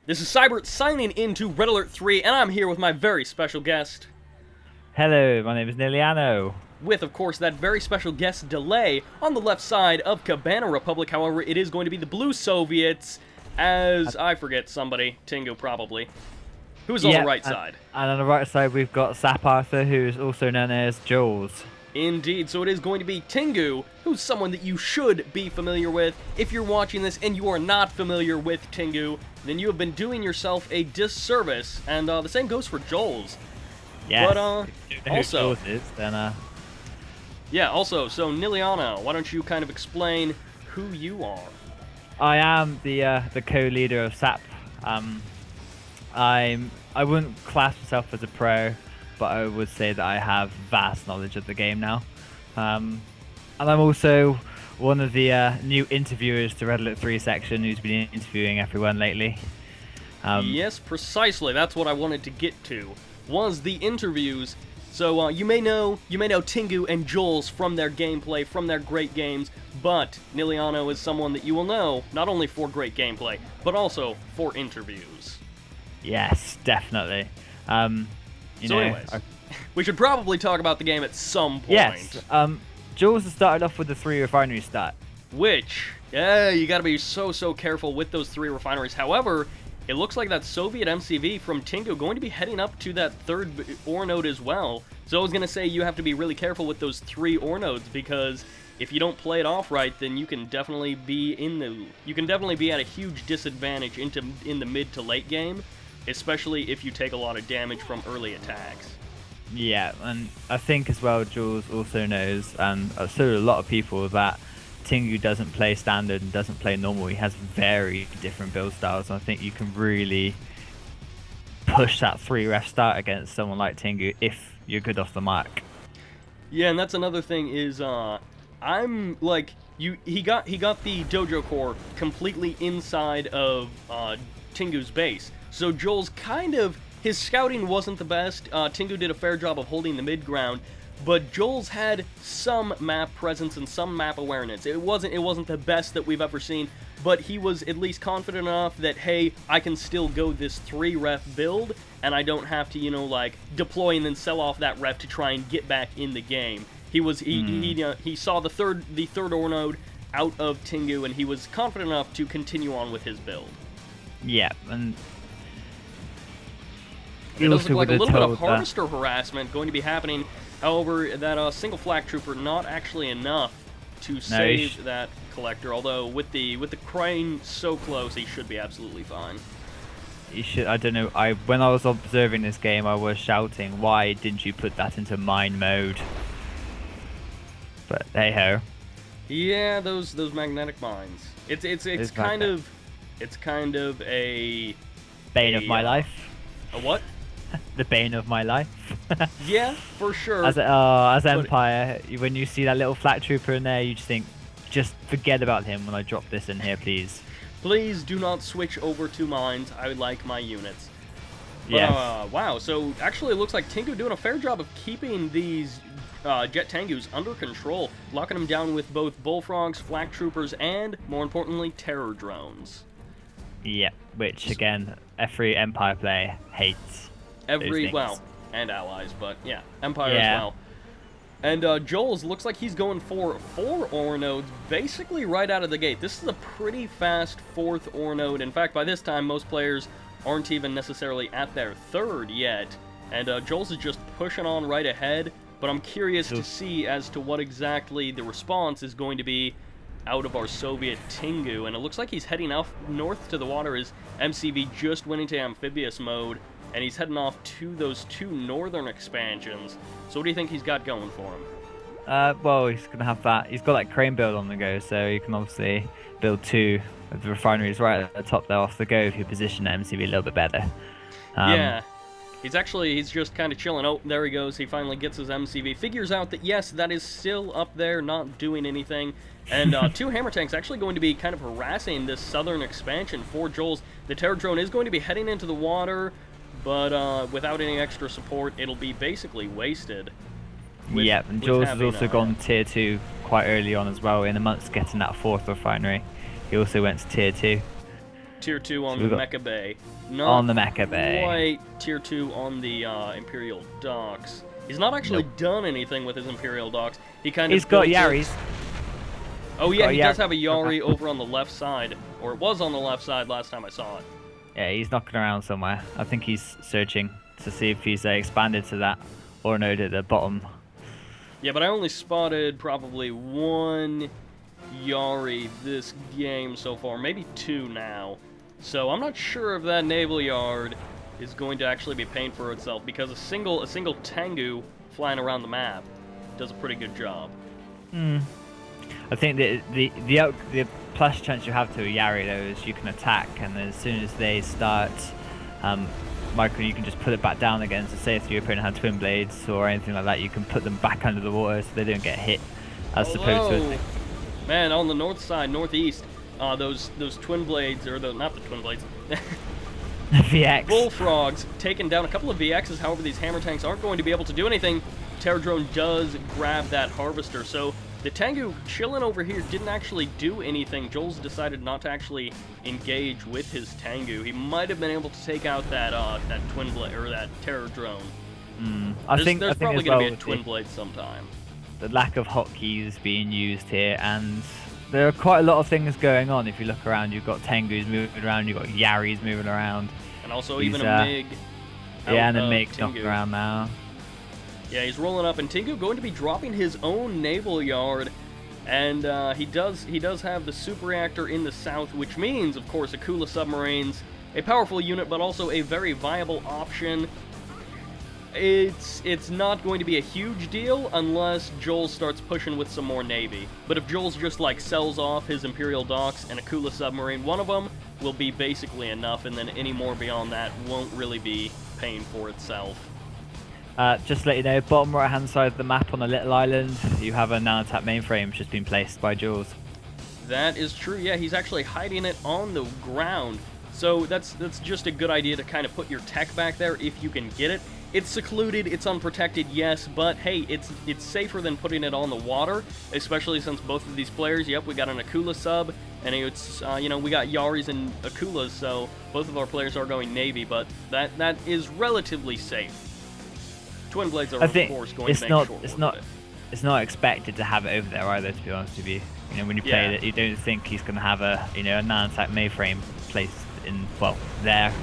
This is Sybert signing into Red Alert 3, and I'm here with my very special guest. Hello, my name is Niliano. With, of course, that very special guest delay on the left side of Cabana Republic. However, it is going to be the Blue Soviets, as I forget somebody, Tingu probably, who's on the right side. And on the right side we've got Sap Arthur, who's also known as JulzzZ. Indeed, so it is going to be Tingu, who's someone that you should be familiar with. If you're watching this and you are not familiar with Tingu, then you have been doing yourself a disservice, and the same goes for JulzzZ. Yes. But, also, is, then, yeah, also, so Niliano, why don't you kind of explain who you are? I am the co-leader of SAP. I wouldn't class myself as a pro, but I would say that I have vast knowledge of the game now. And I'm also one of the new interviewers to Red Alert 3 section who's been interviewing everyone lately. Yes, precisely. That's what I wanted to get to, was the interviews. So you may know Tingu and JulzzZ from their gameplay, from their great games, but Niliano is someone that you will know not only for great gameplay, but also for interviews. Yes, definitely. Anyways, we should probably talk about the game at some point. Yes. JulzzZ has started off with the 3 refinery stat. Which, yeah, you gotta be so careful with those 3 refineries. However, it looks like that Soviet MCV from Tingu going to be heading up to that 3rd ore node as well. So I was gonna say you have to be really careful with those 3 ore nodes, because if you don't play it off right, then you can definitely be at a huge disadvantage in the mid to late game, especially if you take a lot of damage from early attacks. Yeah, and I think as well JulzzZ also knows, and so do a lot of people, that Tingu doesn't play standard and doesn't play normal. He has very different build styles, and I think you can really push that 3 ref start against someone like Tingu if you're good off the mark. Yeah, and that's another thing is I'm like he got the dojo core completely inside of Tingu's base. So JulzzZ kind of, his scouting wasn't the best. Tingu did a fair job of holding the mid ground, but JulzzZ had some map presence and some map awareness. It wasn't the best that we've ever seen, but he was at least confident enough that, hey, I can still go this 3 ref build, and I don't have to, like, deploy and then sell off that ref to try and get back in the game. He saw the third ore node out of Tingu, and he was confident enough to continue on with his build. Yeah, and it does look like a little bit of harvester harassment going to be happening. However, that single flak trooper not actually enough to save that collector. Although with the crane so close, he should be absolutely fine. He should. I don't know. When I was observing this game, I was shouting, "Why didn't you put that into mine mode?" But hey ho. Yeah, those magnetic mines. It's kind of a bane of my life. A what? The bane of my life. Yeah, for sure. As Empire, when you see that little flak trooper in there, you just think, just forget about him when I drop this in here, please. Please do not switch over to mines. I like my units. Yeah. Wow. So actually, it looks like Tingu doing a fair job of keeping these Jet Tengus under control, locking them down with both bullfrogs, flak troopers, and more importantly, terror drones. Yeah, which again, every Empire player hates. And allies, but yeah, Empire as well. And JulzzZ looks like he's going for 4 ore nodes, basically right out of the gate. This is a pretty fast 4th ore node. In fact, by this time, most players aren't even necessarily at their 3rd yet. And JulzzZ is just pushing on right ahead, but I'm curious to see as to what exactly the response is going to be out of our Soviet Tingu. And it looks like he's heading off north to the water. His MCV just went into amphibious mode, and he's heading off to those 2 northern expansions. So what do you think he's got going for him? Well, he's going to have that. He's got that crane build on the go, so you can obviously build 2 of the refineries right at the top there off the go if you position the MCV a little bit better. Yeah. He's just kind of chilling. Oh, there he goes. He finally gets his MCV. Figures out that, yes, that is still up there, not doing anything. And 2 hammer tanks actually going to be kind of harassing this southern expansion for JulzzZ. The terror drone is going to be heading into the water, but without any extra support, it'll be basically wasted. Yep, and JulzzZ has also gone tier 2 quite early on as well, in amongst getting that 4th refinery. He also went to tier 2. Tier 2 on the Mecha Bay. Not on the Mecha Bay. Quite Tier 2 on the Imperial Docks. He's not actually done anything with his Imperial Docks. He's got Yaris. Oh yeah, he does have a Yari over on the left side. Or it was on the left side last time I saw it. Yeah, he's knocking around somewhere. I think he's searching to see if he's expanded to that or node at the bottom. Yeah, but I only spotted probably one Yari this game so far, maybe two now. So I'm not sure if that naval yard is going to actually be paying for itself, because a single Tengu flying around the map does a pretty good job. I think that the plus chance you have to a Yari though is you can attack, and as soon as they start micro, you can just put it back down again. So say if your opponent had twin blades or anything like that, you can put them back under the water so they don't get hit, as opposed to man, on the north side, northeast, those twin blades, or not the twin blades, VX bullfrogs taking down a couple of VXs. However, these hammer tanks aren't going to be able to do anything. Terror drone does grab that harvester, so the Tengu chilling over here didn't actually do anything. JulzzZ decided not to actually engage with his Tengu. He might have been able to take out that twin blade, or that terror drone. There's probably going to be a twin blade sometime. The lack of hotkeys being used here, and there are quite a lot of things going on. If you look around, you've got Tengus moving around, you've got Yaris moving around, and also even a MiG. Yeah, and a MiG knocking around now. Yeah, he's rolling up, and Tingu going to be dropping his own naval yard, and he does have the super reactor in the south, which means, of course, Akula submarines, a powerful unit, but also a very viable option. It's not going to be a huge deal unless JulzzZ starts pushing with some more Navy. But if JulzzZ just like sells off his Imperial Docks and Akula submarine, one of them will be basically enough, and then any more beyond that won't really be paying for itself. Just to let you know, bottom right hand side of the map on the little island, you have a nano-attack mainframe which has been placed by JulzzZ. That is true, yeah, he's actually hiding it on the ground. So that's just a good idea to kind of put your tech back there if you can get it. It's secluded, it's unprotected, yes, but hey, it's safer than putting it on the water, especially since both of these players, yep, we got an Akula sub, and it's, we got Yaris and Akulas, so both of our players are going Navy, but that is relatively safe. Twin blades are, of course, going to make short work of it. It's not expected to have it over there either, to be honest with you. You know, when you play it, you don't think he's going to have a nano-attack mainframe placed in, well, there.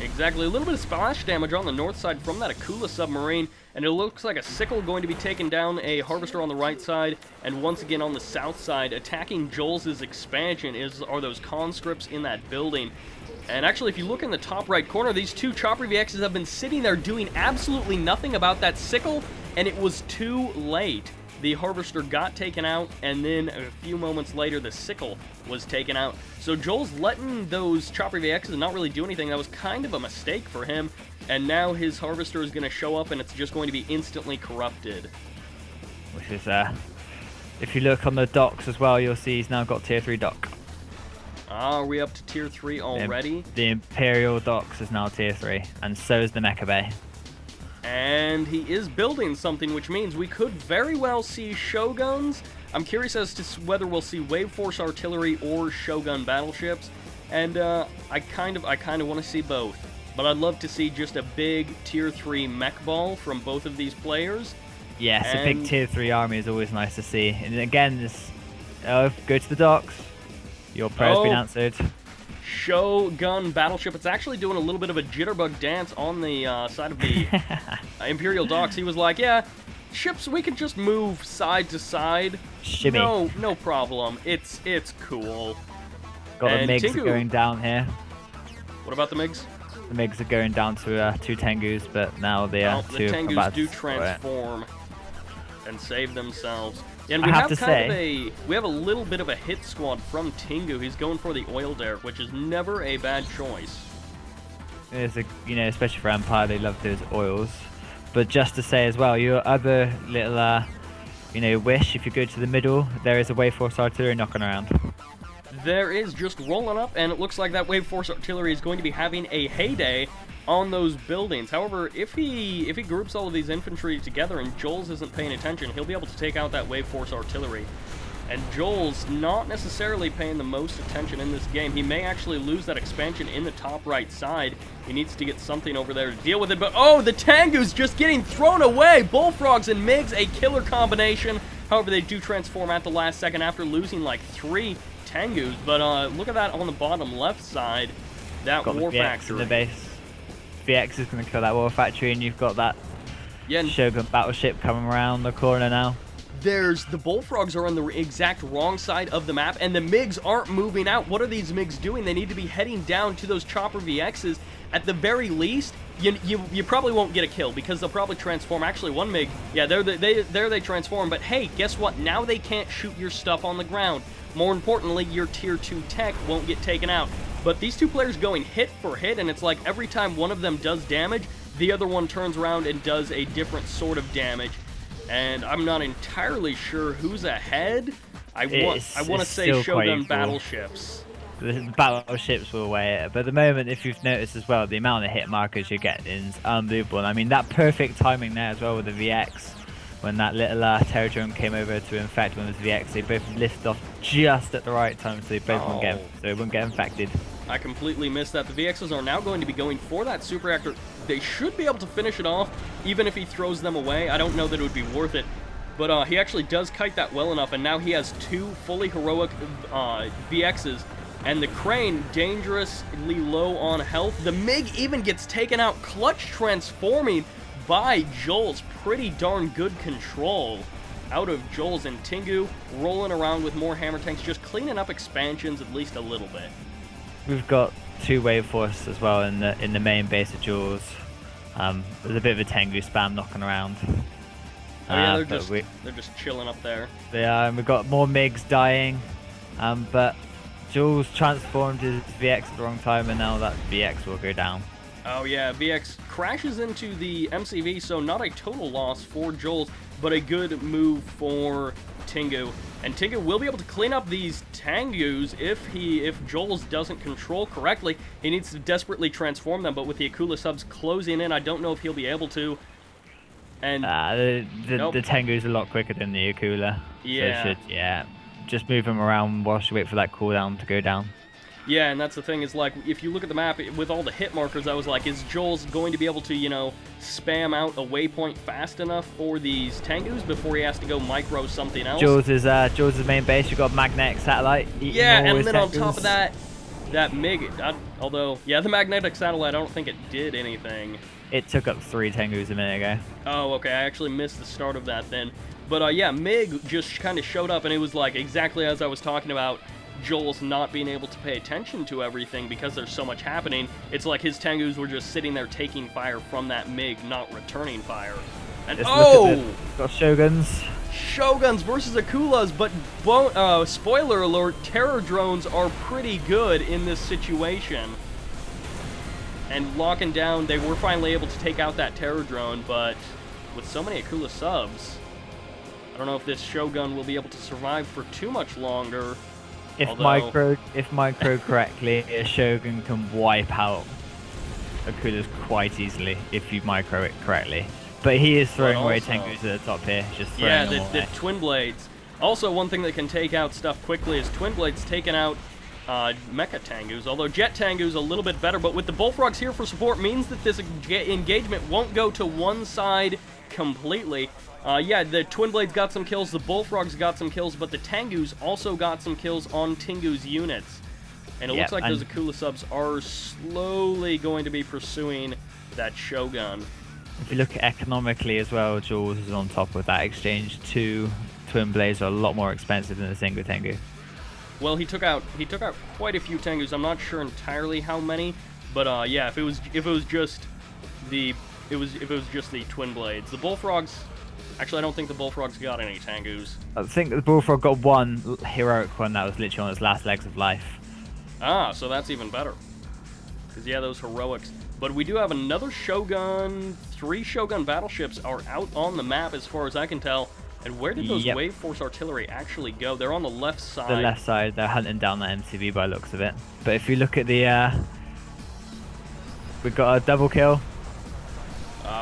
Exactly, a little bit of splash damage on the north side from that Akula submarine, and it looks like a sickle going to be taking down a harvester on the right side, and once again on the south side, attacking JulzzZ's expansion are those conscripts in that building. And actually, if you look in the top right corner, these two chopper VXs have been sitting there doing absolutely nothing about that sickle, and it was too late. The harvester got taken out, and then a few moments later, the sickle was taken out. So JulzzZ letting those chopper VXs not really do anything. That was kind of a mistake for him, and now his harvester is going to show up, and it's just going to be instantly corrupted. Which is, if you look on the docks as well, you'll see he's now got tier 3 dock. Are we up to tier 3 already? The Imperial Docks is now tier 3, and so is the Mecha Bay. And he is building something, which means we could very well see Shoguns. I'm curious as to whether we'll see Wave Force artillery or Shogun battleships, and I kind of want to see both. But I'd love to see just a big tier 3 mech ball from both of these players. Yes, a big tier 3 army is always nice to see. And again, this go to the docks. Your prayer's been answered. Shogun battleship. It's actually doing a little bit of a jitterbug dance on the side of the Imperial Docks. He was like, yeah, ships, we can just move side to side. Shimmy. No problem. It's cool. Got the MiGs going down here. What about the MiGs? The MiGs are going down to 2 Tengus, but now they are the Tengus do transform and save themselves. And we have a little bit of a hit squad from Tingu. He's going for the oil derrick, which is never a bad choice. It's especially for Empire, they love those oils. But just to say as well, your other little, wish, if you go to the middle, there is a Wave Force artillery knocking around. There is, just rolling up, and it looks like that Wave Force artillery is going to be having a heyday on those buildings. However, if he groups all of these infantry together and JulzzZ isn't paying attention, he'll be able to take out that Wave Force artillery. And JulzzZ not necessarily paying the most attention in this game. He may actually lose that expansion in the top right side. He needs to get something over there to deal with it. But, oh, the Tengu's just getting thrown away. Bullfrogs and Migs, a killer combination. However, they do transform at the last second after losing like 3 Tengus. But look at that on the bottom left side. That War Factory. In the base. VX is going to kill that War Factory, and you've got that Shogun battleship coming around the corner now. The Bullfrogs are on the exact wrong side of the map, and the MiGs aren't moving out. What are these MiGs doing? They need to be heading down to those chopper VXs. At the very least, you probably won't get a kill because they'll probably transform. Actually, one MiG, yeah, there they transform. But hey, guess what? Now they can't shoot your stuff on the ground. More importantly, your tier 2 tech won't get taken out. But these two players going hit for hit, and it's like every time one of them does damage, the other one turns around and does a different sort of damage. And I'm not entirely sure who's ahead. I want to say Shogun battleships. The battleships will weigh it, but at the moment, if you've noticed as well, the amount of hit markers you're getting is unbelievable. And I mean, that perfect timing there as well with the VX, when that little terror drone came over to infect one of the VX, they both lifted off just at the right time, so they both wouldn't get infected. I completely missed that. The VXs are now going to be going for that super reactor. They should be able to finish it off, even if he throws them away. I don't know that it would be worth it. But he actually does kite that well enough, and now he has 2 fully heroic VXs. And the Crane, dangerously low on health. The MiG even gets taken out, clutch transforming by JulzzZ. Pretty darn good control out of JulzzZ, and Tingu rolling around with more hammer tanks, just cleaning up expansions at least a little bit. We've got 2 Wave Force as well in the main base of JulzzZ. There's a bit of a Tengu spam knocking around. Oh yeah, they're just chilling up there. They are, and we've got more MiGs dying. But JulzzZ transformed his VX at the wrong time, and now that VX will go down. Oh yeah, VX crashes into the MCV, so not a total loss for JulzzZ, but a good move for Tingu. And Tingu will be able to clean up these Tengus if JulzzZ doesn't control correctly. He needs to desperately transform them, but with the Akula subs closing in, I don't know if he'll be able to. And the Tengu's a lot quicker than the Akula. Yeah. So just move him around whilst you wait for that cooldown to go down. Yeah, and that's the thing, is like, if you look at the map with all the hit markers, I was like, is JulzzZ going to be able to, spam out a waypoint fast enough for these Tengus before he has to go micro something else? JulzzZ's main base, you've got magnetic satellite. Yeah, and then on top of that MiG, although, yeah, the magnetic satellite, I don't think it did anything. It took up 3 Tengus a minute ago. Oh, okay, I actually missed the start of that then. But yeah, MiG just kind of showed up, and it was like exactly as I was talking about, JulzzZ not being able to pay attention to everything because there's so much happening. It's like his Tengus were just sitting there taking fire from that MiG, not returning fire. And got Shoguns. Shoguns versus Akulas, but spoiler alert, terror drones are pretty good in this situation. And locking down, they were finally able to take out that terror drone, but with so many Akula subs, I don't know if this Shogun will be able to survive for too much longer. If micro correctly, a Shogun can wipe out Akulas quite easily if you micro it correctly. But he is throwing away Tengus at the top here, just throwing them away. The Twin Blades. Also, one thing that can take out stuff quickly is Twin Blades taking out Mecha Tengus, although Jet Tengu's a little bit better, but with the Bullfrogs here for support means that this engagement won't go to one side completely. Yeah, the Twin Blades got some kills, the Bullfrogs got some kills, but the Tengus also got some kills on Tingu's units. And it looks like those Akula subs are slowly going to be pursuing that Shogun. If you look economically as well, JulzzZ is on top with that exchange. 2 Twin Blades are a lot more expensive than a single Tengu. Well, he took out quite a few Tengus. I'm not sure entirely how many, but yeah, if it was just the Twin Blades, the Bullfrogs. Actually, I don't think the Bullfrogs got any Tengus. I think the Bullfrog got one heroic one that was literally on its last legs of life. Ah, so that's even better. Because yeah, those heroics. But we do have another Shogun. 3 Shogun battleships are out on the map as far as I can tell. And where did those Wave Force artillery actually go? They're on the left side. The left side. They're hunting down that MCV by the looks of it. But if you look at the... we've got a double kill.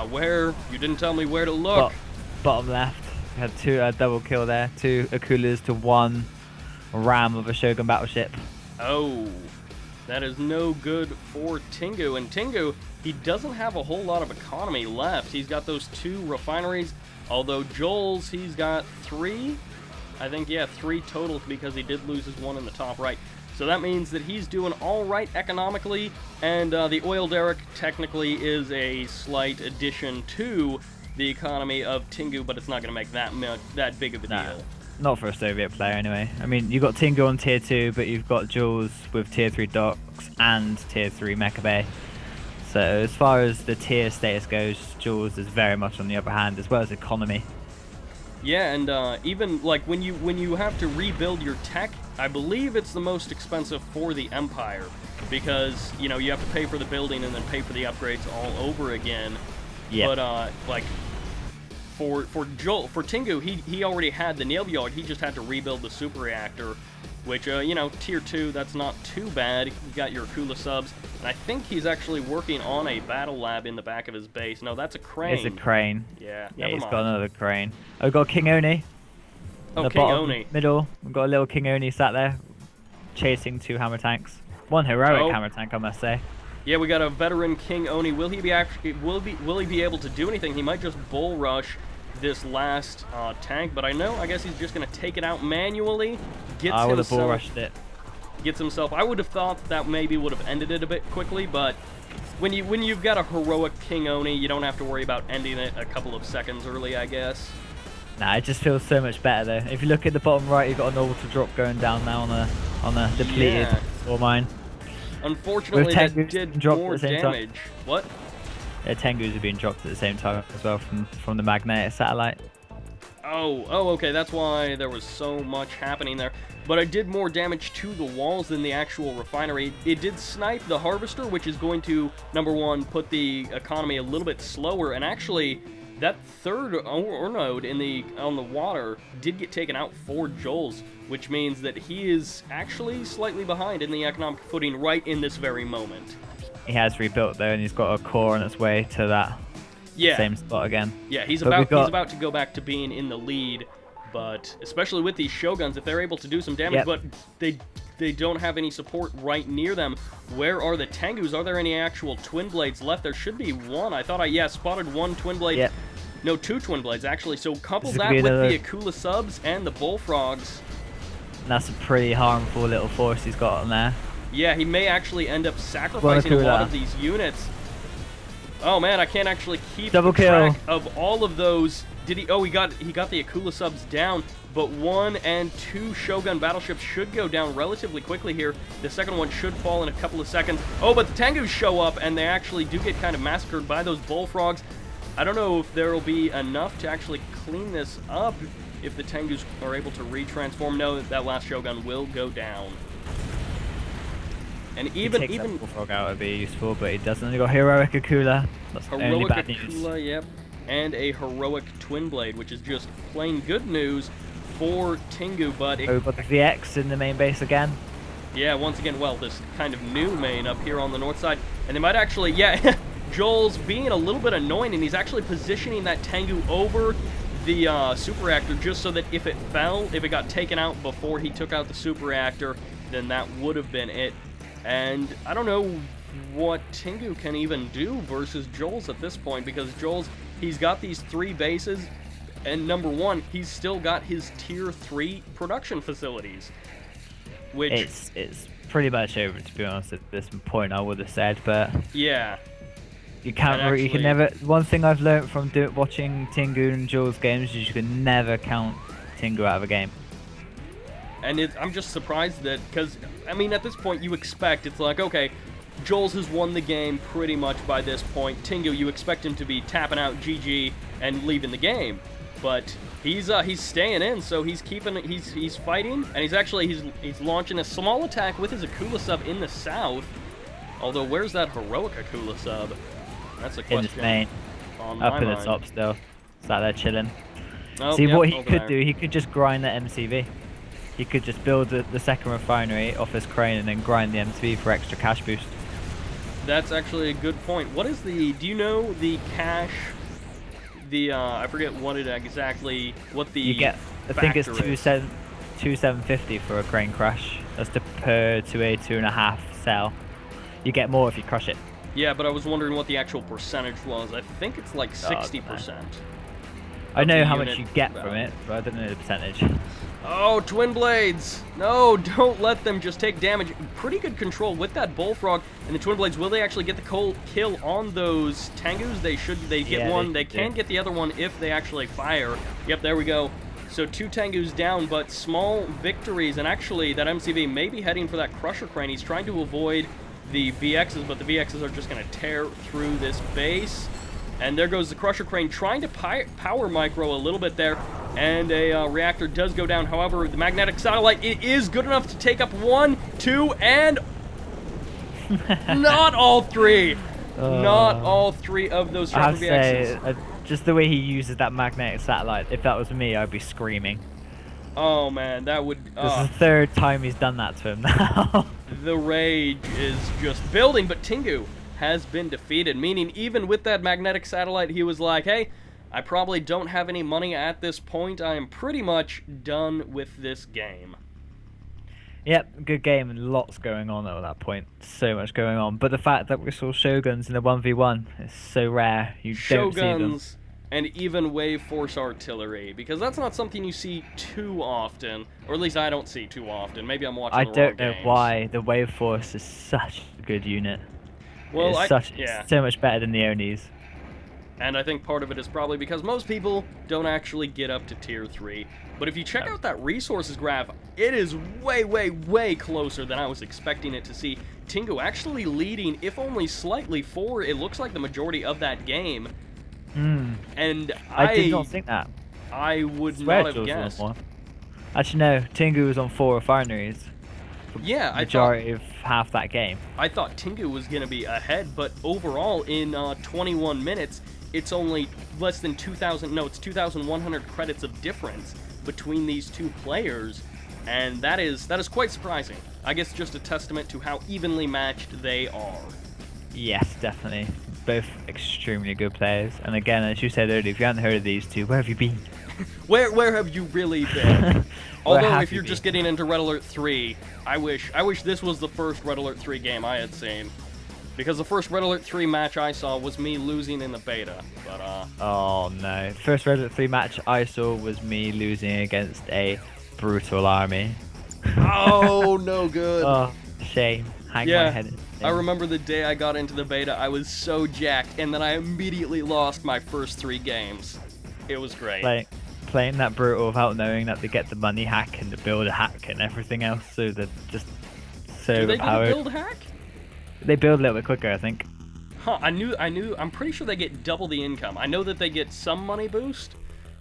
Where? You didn't tell me where to look. Bottom left. We had two double kill there, 2 Akulas to 1 ram of a Shogun battleship. Oh, that is no good for Tingu. And Tingu, he doesn't have a whole lot of economy left. He's got those 2 refineries, although JulzzZ, he's got 3. I think, yeah, 3 total because he did lose his one in the top right. So that means that he's doing all right economically, and the oil derrick technically is a slight addition to the economy of Tingu, but it's not going to make that big of a deal. Not for a Soviet player anyway. I mean, you've got Tingu on tier 2, but you've got JulzzZ with tier 3 docks and tier 3 mecha bay. So as far as the tier status goes, JulzzZ is very much on the upper hand, as well as economy. Yeah, and even like when you have to rebuild your tech, I believe it's the most expensive for the Empire, because you know you have to pay for the building and then pay for the upgrades all over again. Yeah. But like for Tingu, he already had the nail yard. He just had to rebuild the super reactor, which you know, tier 2, that's not too bad. You got your Akula subs, and I think he's actually working on a battle lab in the back of his base. No, that's a crane. It's a crane. Yeah. Yeah, he's got another crane. Oh, we've got King Oni. Oh, King Oni. Middle. We've got a little King Oni sat there, chasing 2 hammer tanks. 1 heroic hammer tank, I must say. Yeah, we got a veteran King Oni. Will he be able to do anything? He might just bull rush this last tank, but I guess he's just gonna take it out manually. I would have bull rushed it. Gets himself. I would have thought that maybe would have ended it a bit quickly, but when you've got a heroic King Oni, you don't have to worry about ending it a couple of seconds early, I guess. Nah, it just feels so much better though. If you look at the bottom right, you've got an orbital drop going down now on a depleted ore mine. Unfortunately, that did more damage. What? Yeah, Tengus are being dropped at the same time as well from the magnetic satellite. Oh, okay, that's why there was so much happening there. But it did more damage to the walls than the actual refinery. It did snipe the harvester, which is going to, number 1, put the economy a little bit slower, and actually, that third ore node on the water did get taken out for JulzzZ, which means that he is actually slightly behind in the economic footing right in this very moment. He has rebuilt though, and he's got a core on its way to that same spot again. Yeah, he's about to go back to being in the lead, but especially with these Shoguns, if they're able to do some damage, but they don't have any support right near them. Where are the Tengus? Are there any actual twin blades left? There should be 1. I thought I spotted 1 twin blade. Yep. No, 2 twin blades actually. So couple that with the Akula subs and the bullfrogs. That's a pretty harmful little force he's got on there. Yeah, he may actually end up sacrificing a lot of these units. Oh man, I can't actually keep track of all of those. Did he? Oh, he got the Akula subs down, but 1 and 2 Shogun battleships should go down relatively quickly here. The second one should fall in a couple of seconds. Oh, but the Tengus show up, and they actually do get kind of massacred by those bullfrogs. I don't know if there will be enough to actually clean this up if the Tengus are able to retransform. No, that last Shogun will go down. And even bullfrog out would be useful, but he doesn't. He got heroic Akula. That's heroic bad Akula, news. yep, and a heroic twin blade, which is just plain good news for Tingu. But but the VX in the main base again. Yeah, once again, well, this kind of new main up here on the north side, and they might actually, JulzzZ being a little bit annoying, and he's actually positioning that Tengu over the super reactor just so that if it got taken out before he took out the super reactor, then that would have been it. And I don't know what Tingu can even do versus JulzzZ at this point, because JulzzZ, he's got these 3 bases, and number 1, he's still got his tier 3 production facilities, which it's pretty much over, to be honest. At this point, I would have said, but yeah, you can never. One thing I've learned from watching Tingu and JulzzZ games is you can never count Tingu out of a game. And I'm just surprised that, because, I mean, at this point, you expect, it's like, okay, JulzzZ has won the game pretty much by this point. Tingu, you expect him to be tapping out GG and leaving the game. But he's staying in, so he's fighting, and he's launching a small attack with his Akula sub in the south. Although, where's that heroic Akula sub? That's a question. In his main. Up in the top still. Sat there chilling. Oh, see, what he could do, he could just grind the MCV. He could just build the second refinery off his crane and then grind the MCV for extra cash boost. That's actually a good point. What is do you know the the I forget what it exactly what the You get, I think it's factor is. 750 for a crane crush. That's per to a 2.5 cell. You get more if you crush it. Yeah, but I was wondering what the actual percentage was. I think it's like Oh, I don't 60%. I know the how much unit you get from value. it, but I don't know the percentage. Oh, twin blades! No, don't let them just take damage. Pretty good control with that bullfrog and the twin blades. Will they actually get the kill on those Tengus? They should. They get Yeah, one. they They can do. get the other one if they actually fire. Yep, there we go. So 2 Tengus down, but small victories. And actually, that MCV may be heading for that Crusher Crane. He's trying to avoid the VXs, but the VXs are just going to tear through this base. And there goes the Crusher Crane trying to power micro a little bit there. And a reactor does go down. However, the magnetic satellite, it is good enough to take up 1, 2, and not all 3. Not all 3 of those I have Trapper to say, VXs. just the way he uses that magnetic satellite, if that was me, I'd be screaming. Oh man, that would... This is the 3rd time he's done that to him now. The rage is just building, but Tingu has been defeated, meaning even with that magnetic satellite, he was like, hey, I probably don't have any money at this point. I am pretty much done with this game. Yep, good game and lots going on at that point. So much going on. But the fact that we saw Shoguns in the 1v1 is so rare. You don't see them. Shoguns and even Wave Force Artillery, because that's not something you see too often, or at least I don't see too often. Maybe I'm watching I the wrong don't know games. why the Wave Force is such a good unit. Well, It's so much better than the Onis. And I think part of it is probably because most people don't actually get up to tier 3. But if you check out that resources graph, it is way, way, way closer than I was expecting it to see. Tingu actually leading, if only slightly, for it looks like the majority of that game. And I did not think that. I would Swear not have Jules was on guessed. 1. Actually, no. Tingu was on 4 refineries. Yeah, Majority of half that game. I thought Tingu was going to be ahead, but overall in 21 minutes, it's only less than 2,000, no, it's 2,100 credits of difference between these two players, and that is quite surprising. I guess just a testament to how evenly matched they are. Yes, definitely. Both extremely good players. And again, as you said earlier, if you haven't heard of these two, where have you been? Where have you really been? Where Although have if you you're just been? getting into Red Alert 3, I wish this was the first Red Alert 3 game I had seen. Because the first Red Alert 3 match I saw was me losing in the beta. But Oh no. First Red Alert 3 match I saw was me losing against a brutal army. oh, no good. Oh, shame. Hang my head in I remember the day I got into the beta, I was so jacked, and then I immediately lost my first 3 games. It was great. Playing that brutal without knowing that they get the money hack and the build hack and everything else, so they're just so Do they do the overpowered. build hack? They build a little bit quicker, I think. Huh, I'm pretty sure they get double the income. I know that they get some money boost.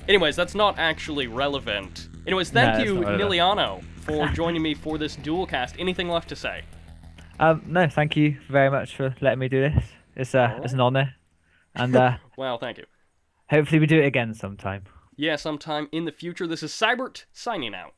Anyways, that's not actually relevant. Anyways, thank No, you, it's not relevant. Niliano, for joining me for this dual cast. Anything left to say? No, thank you very much for letting me do this. It's an honor, and Well, thank you. hopefully we do it again sometime. Yeah, sometime in the future. This is Sybert, signing out.